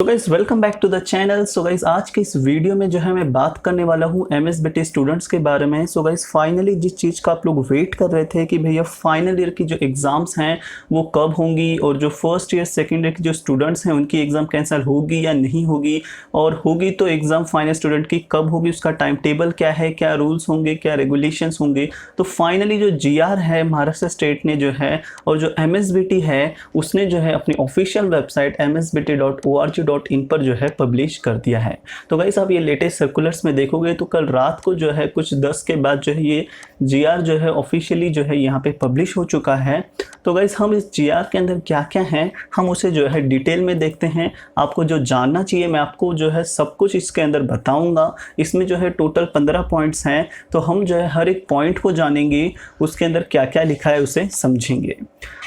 Guys welcome back to the channel. So guys आज के इस वीडियो में जो है मैं बात करने वाला हूँ एमएसबीटी स्टूडेंट्स के बारे में। सो गाइस फाइनली जिस चीज़ का आप लोग वेट कर रहे थे कि भैया फाइनल ईयर की जो एग्ज़ाम्स हैं वो कब होंगी और जो फर्स्ट ईयर सेकेंड ईयर के जो स्टूडेंट्स हैं उनकी एग्ज़ाम कैंसिल होगी या नहीं होगी, और होगी तो एग्ज़ाम फाइनल स्टूडेंट की कब होगी, उसका टाइम टेबल क्या है, क्या रूल्स होंगे, क्या रेगुलेशंस होंगे। तो फाइनली जो जीआर है महाराष्ट्र स्टेट ने जो है और जो एमएसबीटी है उसने जो है अपनी ऑफिशियल वेबसाइट msbt.org.in पर जो है पब्लिश कर दिया है। तो गाइस आप ये लेटेस्ट सर्कुलर्स में देखोगे तो कल रात को जो है कुछ 10 के बाद जो है ये जीआर जो है ऑफिशियली जो है यहाँ पे पब्लिश हो चुका है। तो गाइस हम इस जीआर के अंदर क्या क्या है हम उसे जो है डिटेल में देखते हैं। आपको जो जानना चाहिए मैं आपको जो है सब कुछ इसके अंदर बताऊंगा। इसमें जो है टोटल 15 पॉइंट्स हैं, तो हम जो है हर एक पॉइंट को जानेंगे, उसके अंदर क्या क्या लिखा है उसे समझेंगे।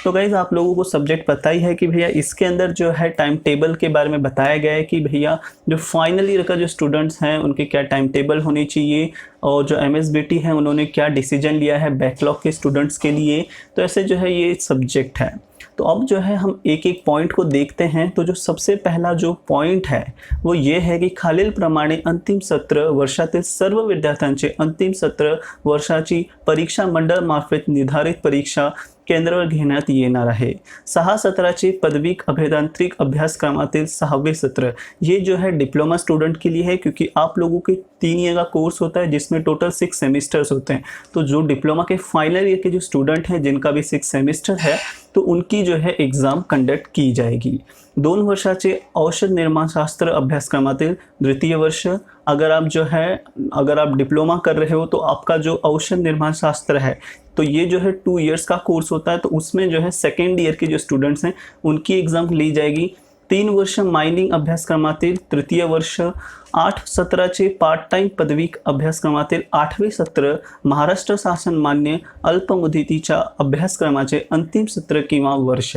तो गाइस आप लोगों को सब्जेक्ट पता ही है कि भैया इसके अंदर जो है टाइम टेबल के बारे में बताया गया है कि भैया जो फाइनल ईयर का जो स्टूडेंट्स हैं उनके क्या टाइम टेबल होनी चाहिए, और जो एमएसबीटी है उन्होंने क्या डिसीजन लिया है बैकलॉग के स्टूडेंट्स के लिए। तो ऐसे जो है ये सब्जेक्ट है। तो अब जो है हम एक एक पॉइंट को देखते हैं। तो जो सबसे पहला जो पॉइंट है वो ये है की खालीलप्रमाणे अंतिम सत्र वर्षातील सर्व विद्यार्थ्यांचे अंतिम सत्र वर्षाची परीक्षा मंडळ मार्फत निर्धारित परीक्षा केंद्रावर घेण्यात येणार आहे। 6 सत्राचे पदवीक अभियांत्रिक अभ्यासक्रमातील 6वें सत्र, ये जो है डिप्लोमा स्टूडेंट के लिए है क्योंकि आप लोगों के 3 ईयर का कोर्स होता है जिसमें टोटल 6 सेमिस्टर्स होते हैं। तो जो डिप्लोमा के फाइनल ईयर के जो स्टूडेंट हैं जिनका भी 6 सेमिस्टर है तो उनकी जो है एग्ज़ाम कंडक्ट की जाएगी। 2 वर्षाचे औषध निर्माणशास्त्र अभ्यासक्रमातील द्वितीय वर्ष, अगर आप डिप्लोमा कर रहे हो तो आपका जो औषध निर्माण शास्त्र है तो ये जो है 2 इयर्स का कोर्स होता है, तो उसमें जो है सेकेंड ईयर के जो स्टूडेंट्स हैं उनकी एग्ज़ाम ली जाएगी। 3 वर्ष मायनिंग अभ्यासक्रमातील तृतीय वर्ष, 8 सत्राचे पार्ट टाइम पदवीक अभ्यासक्रमातील 8वें सत्र, महाराष्ट्र शासन मान्य अल्पमुदतीच्या अभ्यासक्रमाचे अंतिम सत्र किंवा वर्ष।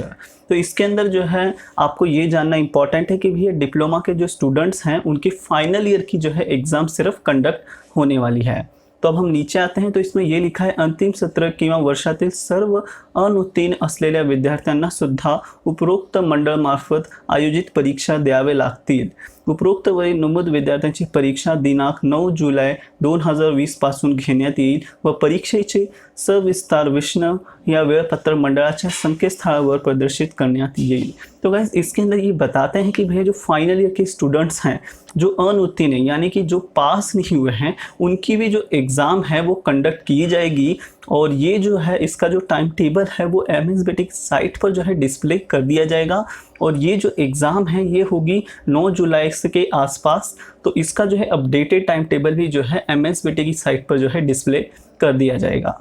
तो इसके अंदर जो है आपको ये जानना इंपॉर्टेंट है कि भैया डिप्लोमा के जो स्टूडेंट्स हैं उनकी फाइनल ईयर की जो है एग्ज़ाम सिर्फ कंडक्ट होने वाली है। तो अब हम नीचे आते हैं तो इसमें ये लिखा है अंतिम सत्र किंवा वर्षातील सर्व अनुत्तीर्ण असलेल्या विद्यार्थ्यांना सुद्धा उपरोक्त मंडळ मार्फत आयोजित परीक्षा द्यावे लागतील। उपरोक्त वरील नमूद विद्यार्थ्यांची परीक्षा दिनांक 9 जुलै 2020 पासून घेण्यात येईल व परीक्षेचे सविस्तार विवरण या वेळापत्रक मंडळाच्या संकेतस्थळावर प्रदर्शित करण्यात येईल। तो गाइस इसके अंदर ये बताते हैं कि भैया जो फाइनल ईयर के स्टूडेंट्स हैं जो अनुत्तीर्ण है यानी कि जो पास नहीं हुए हैं उनकी भी जो एग्ज़ाम है वो कंडक्ट की जाएगी, और ये जो है इसका जो टाइम टेबल है वो एमएसबीटी साइट पर जो है डिस्प्ले कर दिया जाएगा। और ये जो एग्ज़ाम है ये होगी 9 जुलाई के आसपास। तो इसका जो है अपडेटेड टाइम टेबल भी जो है एमएसबीटी की साइट पर जो है डिस्प्ले कर दिया जाएगा।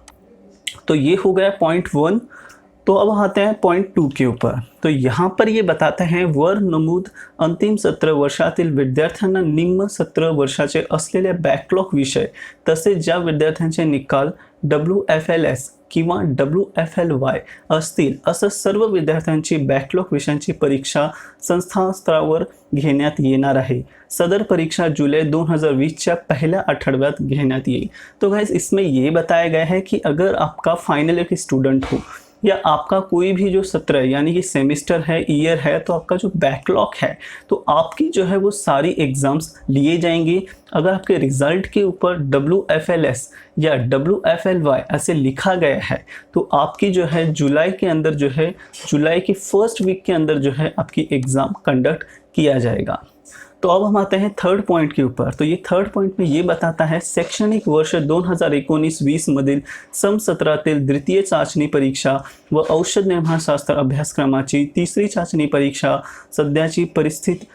तो ये हो गया पॉइंट 1। तो अब आते हैं पॉइंट 2 के ऊपर। तो यहाँ पर ये बताते हैं वर नमूद अंतिम सत्र वर्षातील विद्यार्थ्यांना निम्न सत्र वर्षाचे असलेले बॅकलॉग विषय तसेच ज्या विद्यार्थ्यांचे निकाल WFLS किंवा WFLY असतील असं सर्व विद्यार्थ्यांची बॅकलॉग विषयांची परीक्षा संस्थास्तरावर घेण्यात येणार आहे। सदर परीक्षा जुलाई 2020 पहल्या आठवड्यात घेण्यात येईल। तो गाइस इसमें ये बताया गया है कि अगर आपका फाइनल ईयर की स्टूडेंट हो या आपका कोई भी जो सत्र है यानी कि सेमिस्टर है, ईयर है, तो आपका जो बैकलॉग है तो आपकी जो है वो सारी एग्ज़ाम्स लिए जाएंगी। अगर आपके रिज़ल्ट के ऊपर WFLS या WFLY ऐसे लिखा गया है तो आपकी जो है जुलाई के अंदर जो है जुलाई की फर्स्ट वीक के अंदर जो है आपकी एग्ज़ाम कंडक्ट किया जाएगा। तो अब हम आते हैं थर्ड पॉइंट के ऊपर। तो ये थर्ड पॉइंट में ये बताता है शैक्षणिक वर्ष 2019-20 मधील समसत्रातील द्वितीय चाचणी परीक्षा व औषध निर्माणशास्त्र अभ्यासक्रमाची तिसरी चाचणी परीक्षा सध्याची परिस्थिती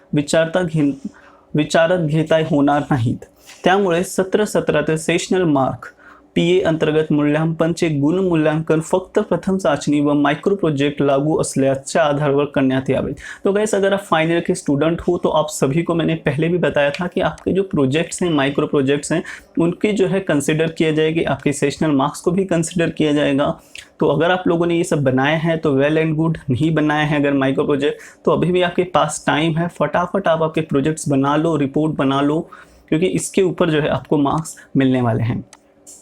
विचारात घेता होणार नाहीत। त्यामुळे सत्रातील सेशनल मार्क PA अंतर्गत मूल्यांकनचे गुण मूल्यांकन फक्त प्रथम चाचणी व माइक्रो प्रोजेक्ट लागू असल्याच्या आधार करण्यात यावे। तो गाइस अगर आप फाइनल ईयर के स्टूडेंट हो तो आप सभी को मैंने पहले भी बताया था कि आपके जो प्रोजेक्ट्स हैं माइक्रो प्रोजेक्ट्स हैं उनकी जो है कंसिडर किया जाएगी, आपके सेशनल मार्क्स को भी कंसिडर किया जाएगा। तो अगर आप लोगों ने ये सब बनाए हैं तो वेल एंड गुड, नहीं बनाए हैं अगर माइक्रो प्रोजेक्ट तो अभी भी आपके पास टाइम है, फटाफट आप आपके प्रोजेक्ट्स बना लो, रिपोर्ट बना लो, क्योंकि इसके ऊपर जो है आपको मार्क्स मिलने वाले हैं।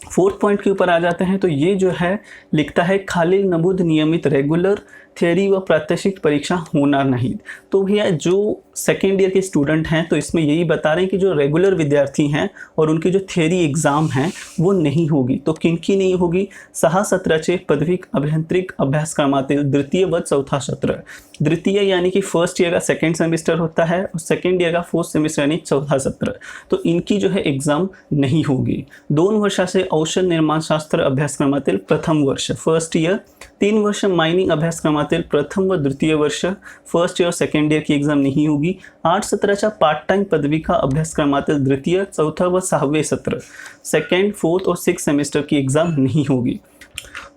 फोर्थ पॉइंट के ऊपर आ जाते हैं तो ये जो है लिखता है खालील नमूद नियमित रेगुलर थ्योरी व प्रात्यक्षिक परीक्षा होना नहीं। तो भैया जो सेकेंड ईयर के स्टूडेंट हैं तो इसमें यही बता रहे हैं कि जो रेगुलर विद्यार्थी हैं और उनकी जो थ्योरी एग्जाम है वो नहीं होगी। तो किनकी नहीं होगी? 6 सत्राचे पदवी अभियांत्रिक अभ्यासक्रमातील द्वितीय व चौथा सत्र। द्वितीय यानी कि फर्स्ट ईयर का सेकेंड सेमेस्टर होता है और सेकेंड ईयर का फोर्थ सेमेस्टर यानी चौथा सत्र, तो इनकी जो है एग्जाम नहीं होगी। 2 वर्षाचे औषध निर्माण शास्त्र अभ्यासक्रमातील प्रथम वर्ष फर्स्ट ईयर, 3 वर्ष माइनिंग अभ्यासक्रमातील प्रथम व द्वितीय वर्ष फर्स्ट ईयर सेकेंड ईयर की एग्जाम नहीं होगी। 8 सत्राच्या पार्ट टाइम पदविका अभ्यासक्रमातील द्वितीय, चौथा व 6वें सत्र सेकेंड, फोर्थ और सिक्स सेमेस्टर की एग्जाम नहीं होगी।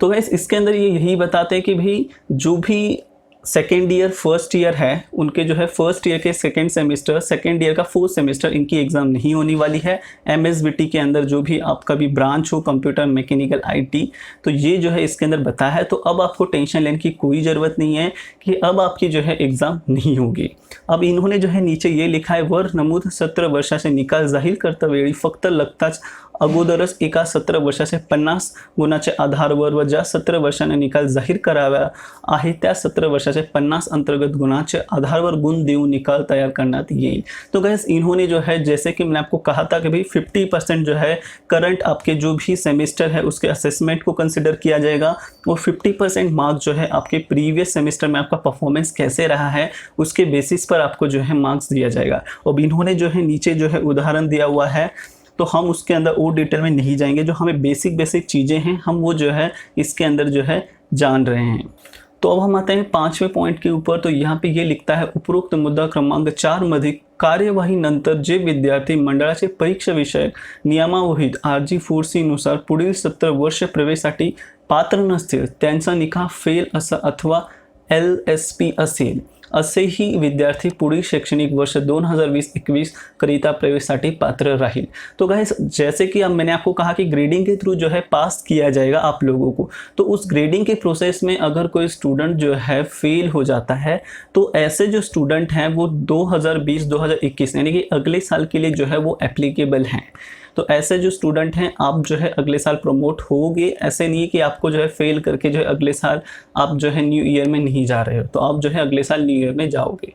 तो गाइस इसके अंदर ये यही बताते हैं कि भाई जो भी सेकेंड ईयर फर्स्ट ईयर है उनके जो है फर्स्ट ईयर के सेकेंड सेमेस्टर, सेकेंड ईयर का फोर्थ सेमेस्टर, इनकी एग्जाम नहीं होने वाली है। एमएसबीटी के अंदर जो भी आपका भी ब्रांच हो, कंप्यूटर, मैकेनिकल, आईटी, तो ये जो है इसके अंदर बताया है। तो अब आपको टेंशन लेने की कोई ज़रूरत नहीं है कि अब आपकी जो है एग्जाम नहीं होगी। अब इन्होंने जो है नीचे ये लिखा है, वर नमूद 17 वर्षाचे निकाल जाहीर करता वेळी फक्त लगताच अगोदरच एका 17 वर्षाचे 50 गुणाच्या आधारावर व ज्या 17 वर्षाने निकाल जाहीर करावा आहे त्या 17 वर्षाचे 50 अंतर्गत गुणाचे आधारावर गुण देऊन निकाल तैयार करण्यात येईल। तो गैस इन्होंने जो है, जैसे कि मैंने आपको कहा था कि भाई 50% जो है करंट आपके जो भी सेमेस्टर है उसके असेसमेंट को कंसिडर किया जाएगा और 50% मार्क्स जो है आपके प्रीवियस सेमेस्टर में आपका परफॉर्मेंस कैसे रहा है उसके बेसिस पर आपको जो है मार्क्स दिया जाएगा। और इन्होंने जो है नीचे जो है उदाहरण दिया हुआ है, तो हम उसके अंदर और डिटेल में नहीं जाएंगे। जो हमें बेसिक चीज़ें हैं हम वो जो है इसके अंदर जो है जान रहे हैं। तो अब हम आते हैं 5वें पॉइंट के ऊपर। तो यहाँ पे ये लिखता है, उपरोक्त मुद्दा क्रमांक 4 मध्ये कार्यवाही नंतर जे विद्यार्थी मंडळाचे परीक्षा विषयक नियमावलीत RG4C नुसार पुढील 17 वर्ष प्रवेशासाठी पात्र नसतील त्यांचा निकाल फेल असा अथवा LSP असेल असेही विद्यार्थी पुढील शैक्षणिक वर्ष 2020-21 करिता प्रवेशासाठी पात्र राहील। तो गाइस जैसे कि अब मैंने आपको कहा कि ग्रेडिंग के थ्रू जो है पास किया जाएगा आप लोगों को, तो उस ग्रेडिंग के प्रोसेस में अगर कोई स्टूडेंट जो है फेल हो जाता है तो ऐसे जो स्टूडेंट हैं वो 2020-2021 यानी कि अगले साल के लिए जो है वो एप्लीकेबल हैं। तो ऐसे जो स्टूडेंट हैं आप जो है अगले साल प्रमोट होगे। ऐसे नहीं कि आपको जो है फेल करके जो है अगले साल आप जो है न्यू ईयर में नहीं जा रहे हो, तो आप जो है अगले साल न्यू ईयर में जाओगे।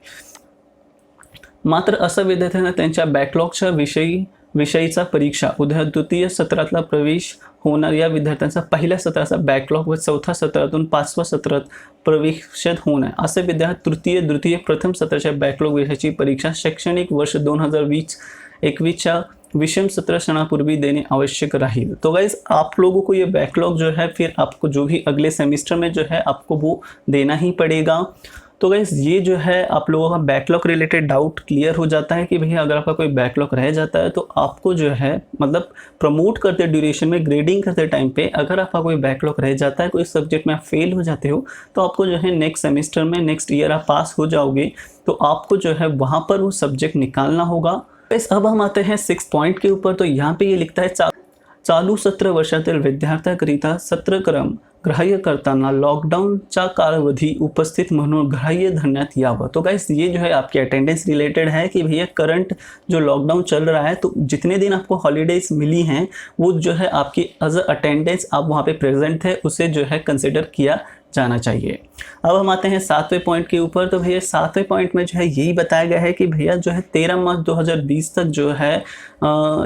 मात्र असं विद्यार्थ्यांना त्यांच्या बॅकलॉगच्या विषयीचा परीक्षा द्वितीय सत्रातला प्रवेश होणार या विद्यार्थ्यांचा पहिल्या सत्राचा बॅकलॉग व चौथा सत्रातून 5व्या सत्रात प्रवेशित होणार असे विद्यार्थी द्वितीय प्रथम सत्राच्या बॅकलॉग विषयाची परीक्षा शैक्षणिक वर्ष 2020-21 विषम सत्र क्षणापूर्वी देने आवश्यक रही। तो गाइस आप लोगों को ये बैकलॉग जो है फिर आपको जो भी अगले सेमेस्टर में जो है आपको वो देना ही पड़ेगा। तो गाइस ये जो है आप लोगों का बैकलॉग रिलेटेड डाउट क्लियर हो जाता है कि भैया अगर आपका कोई बैकलॉग रह जाता है तो आपको जो है मतलब प्रमोट करते ड्यूरेशन में ग्रेडिंग करते टाइम पे अगर आपका कोई बैकलॉग रह जाता है, कोई सब्जेक्ट में आप फेल हो जाते हो, तो आपको जो है नेक्स्ट सेमेस्टर में नेक्स्ट ईयर आप पास हो जाओगे तो आपको जो है वहाँ पर वो सब्जेक्ट निकालना होगा। अब हम आते हैं 6 पॉइंट के ऊपर। तो यहाँ पे ये लिखता है, चालू सत्र वर्षातील विद्यार्थ्यांकरिता सत्रक्रम ग्राह्य करताना लॉकडाऊनचा कालावधी उपस्थित म्हणून ग्राह्य धरण्यात यावं। तो गाइस ये जो है आपकी अटेंडेंस रिलेटेड है कि भैया करंट जो लॉकडाउन चल रहा है तो जितने दिन आपको हॉलीडेज मिली हैं वो जो है आपकी एज अटेंडेंस आप वहाँ पे प्रेजेंट थे उसे जो है कंसिडर किया जाना चाहिए। अब हम आते हैं 7वें पॉइंट के ऊपर। तो भैया 7वें पॉइंट में जो है यही बताया गया है कि भैया जो है 13 मार्च 2020 तक जो है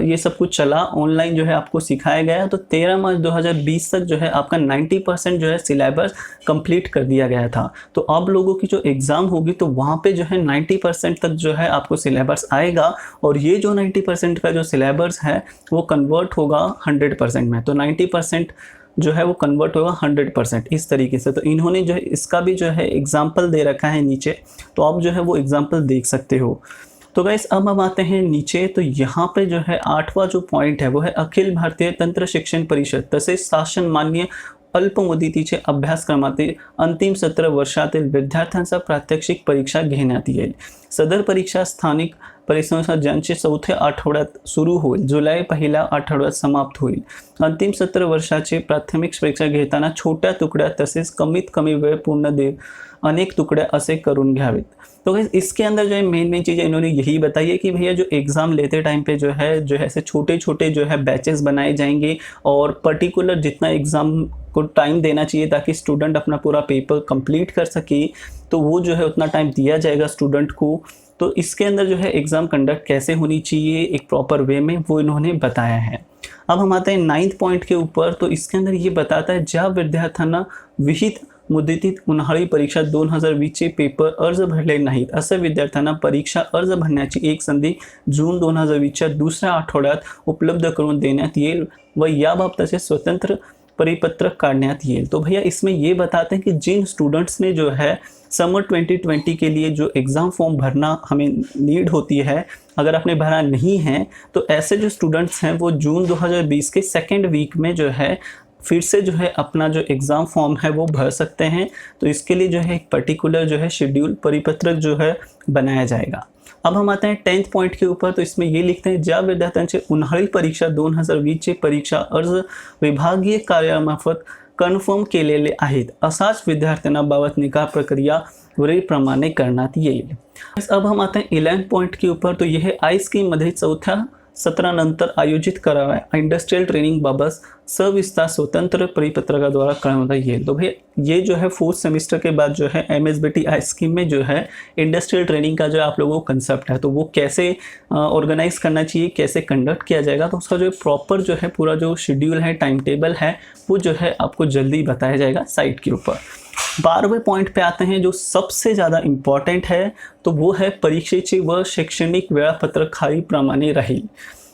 ये सब कुछ चला, ऑनलाइन जो है आपको सिखाया गया। तो 13 मार्च 2020 तक जो है आपका 90% जो है सिलेबस कंप्लीट कर दिया गया था। तो अब लोगों की जो एग्ज़ाम होगी तो वहाँ पे जो है 90% तक जो है आपको सिलेबस आएगा और ये जो 90% का जो सिलेबस है वो कन्वर्ट होगा 100% में। तो 90% जो है वो कन्वर्ट होगा 100% इस तरीके से। तो इन्होंने जो है इसका भी जो है एग्जाम्पल दे रखा है नीचे, तो आप जो है वो एग्जाम्पल देख सकते हो। तो गाइस अब हम आते हैं नीचे। तो यहाँ पे जो है 8वां जो पॉइंट है वो है अखिल भारतीय तंत्र शिक्षण परिषद तसेच शासन मान्य अल्पमुदतीचे अभ्यासक्रमातील अंतिम सत्र वर्षातील विद्यार्थ्यांचा प्रात्यक्षिक परीक्षा घेण्यात येईल। सदर परीक्षा स्थानिक परिसंस्था ज्यांचे 4थ्या आठवड्यात सुरू होईल, जुलै पहिल्या आठवड्यात समाप्त होईल। अंतिम सत्र वर्षाचे प्राथमिक परीक्षा घेताना छोट्या तुकड्या तसेच कमीत कमी वेळ पूर्ण दे अनेक टुकड़े ऐसे करून घ्यावेत। तो इसके अंदर जो है मेन चीज़ें इन्होंने यही बताई है कि भैया जो एग्ज़ाम लेते टाइम पे जो है ऐसे छोटे छोटे जो है बैचेस बनाए जाएंगे और पर्टिकुलर जितना एग्ज़ाम को टाइम देना चाहिए ताकि स्टूडेंट अपना पूरा पेपर कंप्लीट कर सके, तो वो जो है उतना टाइम दिया जाएगा स्टूडेंट को। तो इसके अंदर जो है एग्ज़ाम कंडक्ट कैसे होनी चाहिए एक प्रॉपर वे में, वो इन्होंने बताया है। अब हम आते हैं 9th पॉइंट के ऊपर। तो इसके अंदर ये बताता है ज्या विद्यार्थ्यांना विहित मुदतीत उन्हाळी परीक्षा 2020चे पेपर अर्ज भरले नाहीत अशा विद्यार्थ्यांना परीक्षा अर्ज भरण्याची एक संधी जून 2020च्या दुसऱ्या आठवड्यात उपलब्ध करून देण्यात येईल व याबाबतचे स्वतंत्र परिपत्रक काढण्यात येईल। तो भैया इसमें ये बताते हैं कि जिन स्टूडेंट्स ने जो है समर 2020 के लिए जो एग्ज़ाम फॉर्म भरना हमें नीड होती है, अगर आपने भरा नहीं है तो ऐसे जो स्टूडेंट्स हैं वो जून 2020 के सेकेंड वीक में जो है फिर से जो है अपना जो एग्ज़ाम फॉर्म है वो भर सकते हैं। तो इसके लिए जो है एक पर्टिकुलर जो है शेड्यूल परिपत्रक जो है बनाया जाएगा। अब हम आते हैं 10th पॉइंट के ऊपर। तो इसमें ये लिखते हैं ज्या विद्यार्थ्यांचे उन्हाळी परीक्षा 2020चे परीक्षा अर्ज विभागीय कार्यालयामार्फत कन्फर्म केलेले आहेत असाच विद्यार्थ्यांबाबत निकाल प्रक्रिया वरीलप्रमाणे करण्यात येईल। अब हम आते हैं 11th पॉइंट के ऊपर। तो यह आई स्कीममध्ये चौथ्या सत्रानंतर आयोजित कराव्या इंडस्ट्रियल ट्रेनिंग बाबत सविस्तार स्वतंत्र परिपत्रकाद्वारा कळवण्यात येईल। तो भाई ये जो है 4th सेमेस्टर के बाद जो है MSBT आई स्कीम में जो है इंडस्ट्रियल ट्रेनिंग का जो आप लोगों को कंसेप्ट है, तो वो कैसे ऑर्गेनाइज करना चाहिए, कैसे कंडक्ट किया जाएगा, तो उसका जो प्रॉपर जो है पूरा जो शेड्यूल है, टाइम टेबल है, वो जो है आपको जल्दी बताया जाएगा साइट के ऊपर। 12वें पॉइंट पे आते हैं जो सबसे ज़्यादा इम्पॉर्टेंट है, तो वो है परीक्षेचे व शैक्षणिक वेळापत्रक खालीलप्रमाणे राहील।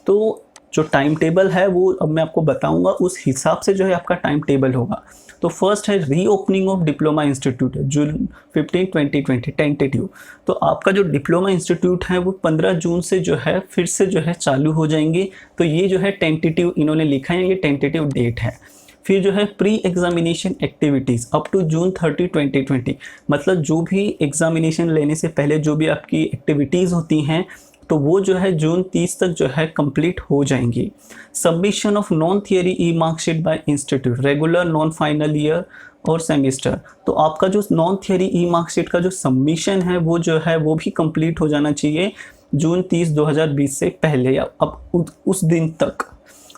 तो जो टाइम टेबल है वो अब मैं आपको बताऊंगा, उस हिसाब से जो है आपका टाइम टेबल होगा। तो फर्स्ट है reopening of diploma institute June 15, 2020 tentative. तो आपका जो डिप्लोमा इंस्टीट्यूट है वो 15 जून से जो है फिर से जो है चालू हो जाएंगे। तो ये जो है टेंटेटिव इन्होंने लिखा है, ये टेंटेटिव डेट है। फिर जो है pre examination activities up to June 30, 2020, मतलब जो भी एग्जामिनेशन लेने से पहले जो भी आपकी एक्टिविटीज़ होती हैं तो वो जो है जून 30 तक जो है कंप्लीट हो जाएंगी। Submission of non theory E marksheet bye institute regular non final year और सेमिस्टर। तो आपका जो नॉन थियरी ई मार्कशीट का जो सबमिशन है वो जो है वो भी कंप्लीट हो जाना चाहिए जून 30, 2020 से पहले या अब उस दिन तक।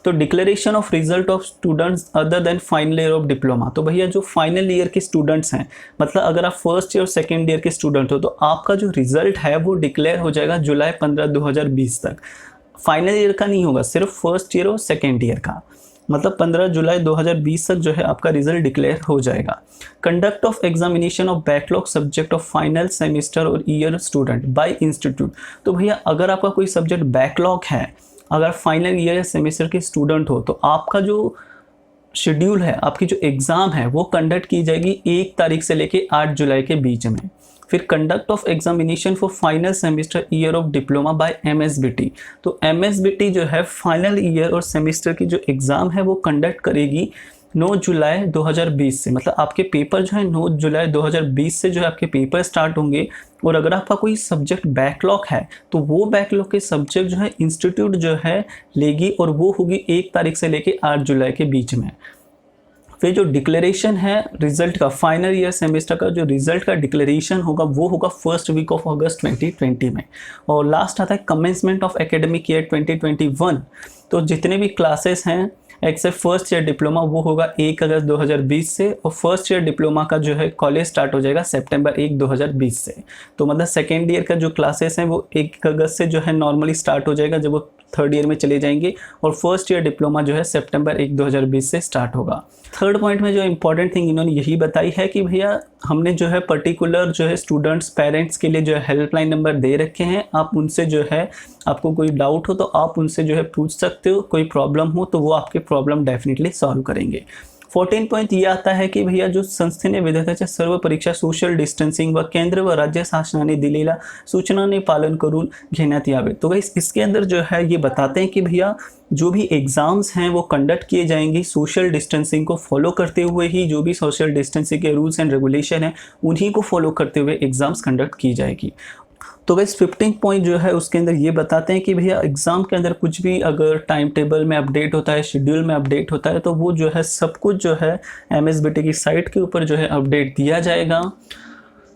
तो declaration of result of students other than final year of diploma. तो भैया जो फाइनल ईयर के स्टूडेंट्स हैं, मतलब अगर आप फर्स्ट ईयर और सेकेंड ईयर के स्टूडेंट हो तो आपका जो रिजल्ट है वो डिक्लेयर हो जाएगा जुलाई 15, 2020 तक। फाइनल ईयर का नहीं होगा, सिर्फ फर्स्ट ईयर और सेकेंड ईयर का, मतलब 15 जुलाई 2020 तक जो है आपका रिजल्ट डिक्लेयर हो जाएगा। Conduct of examination of backlog subject of final semester और ईयर स्टूडेंट बाय इंस्टीट्यूट। तो भैया अगर आपका कोई सब्जेक्ट बैकलॉग है, अगर फाइनल ईयर या सेमेस्टर के स्टूडेंट हो, तो आपका जो शेड्यूल है, आपकी जो एग्ज़ाम है वो कंडक्ट की जाएगी 1 तारीख से लेके 8 जुलाई के बीच में। फिर conduct of examination for final semester year of diploma by MSBT। तो MSBT जो है फाइनल ईयर और सेमेस्टर की जो एग्ज़ाम है वो कंडक्ट करेगी 9 जुलाई 2020 से, मतलब आपके पेपर जो है 9 जुलाई 2020 से जो है आपके पेपर स्टार्ट होंगे। और अगर आपका कोई सब्जेक्ट बैकलॉग है तो वो बैकलॉग के सब्जेक्ट जो है इंस्टीट्यूट जो है लेगी और वो होगी 1 तारीख से लेके 8 जुलाई के बीच में। फिर जो डिक्लेरेशन है रिजल्ट का, फाइनल ईयर सेमेस्टर का जो रिजल्ट का डिक्लेरेशन होगा वो होगा फर्स्ट वीक ऑफ अगस्त 2020 में। और लास्ट आता है कमेंसमेंट ऑफ एकेडमिक ईयर 2021। तो जितने भी क्लासेस हैं एक्सेप्ट फर्स्ट ईयर डिप्लोमा वो होगा 1 अगस्त 2020 से, और फर्स्ट ईयर डिप्लोमा का जो है कॉलेज स्टार्ट हो जाएगा सितंबर 1, 2020 से। तो मतलब सेकेंड ईयर का जो क्लासेस हैं वो 1 अगस्त से जो है नॉर्मली स्टार्ट हो जाएगा जब वो थर्ड ईयर में चले जाएंगे, और फर्स्ट ईयर डिप्लोमा जो है सितंबर 1, 2020 से स्टार्ट होगा। थर्ड पॉइंट में जो इंपॉर्टेंट थिंग इन्होंने यही बताई है कि भैया हमने जो है पर्टिकुलर जो है स्टूडेंट्स पेरेंट्स के लिए जो है हेल्पलाइन नंबर दे रखे हैं, आप उनसे जो है आपको कोई डाउट हो तो आप उनसे जो है पूछ सकते हो, कोई प्रॉब्लम हो तो वो आपके प्रॉब्लम डेफिनेटली सॉल्व करेंगे। 14 पॉइंट ये आता है की भैया जो संस्थेने विद्यार्थ्यांच्या सर्व परीक्षा सोशल डिस्टेंसिंग व केंद्र व राज्य शासनाने दिलेल्या सूचनाने पालन करून घेण्यात यावे। तो गाइस इसके अंदर जो है ये बताते हैं कि भैया जो भी एग्ज़ाम्स हैं वो कंडक्ट किए जाएंगे सोशल डिस्टेंसिंग को फॉलो करते हुए ही, जो भी सोशल डिस्टेंसिंग के रूल्स एंड रेगुलेशन हैं उन्हीं को फॉलो करते हुए एग्ज़ाम्स कंडक्ट की जाएगी। तो गाइस 15 पॉइंट जो है उसके अंदर ये बताते हैं कि भैया एग्ज़ाम के अंदर कुछ भी अगर टाइम टेबल में अपडेट होता है, शेड्यूल में अपडेट होता है, तो वो जो है सब कुछ जो है MSBT की साइट के ऊपर जो है अपडेट दिया जाएगा।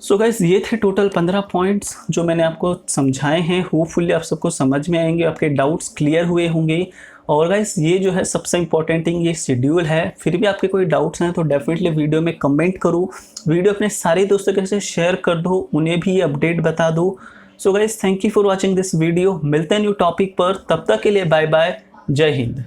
सो गाइस ये थे टोटल 15 पॉइंट्स जो मैंने आपको समझाए हैं। होपफुली आप सबको समझ में आएंगे, आपके डाउट्स क्लियर हुए होंगे। और गाइस ये जो है सबसे इंपॉर्टेंट थिंग, ये शेड्यूल है। फिर भी आपके कोई डाउट्स हैं तो डेफिनेटली वीडियो में कमेंट करो, वीडियो अपने सारे दोस्तों के साथ शेयर कर दो, उन्हें भी ये अपडेट बता दो। So guys thank you for watching this video, मिलते हैं न्यू टॉपिक पर, तब तक के लिए बाय बाय, जय हिंद।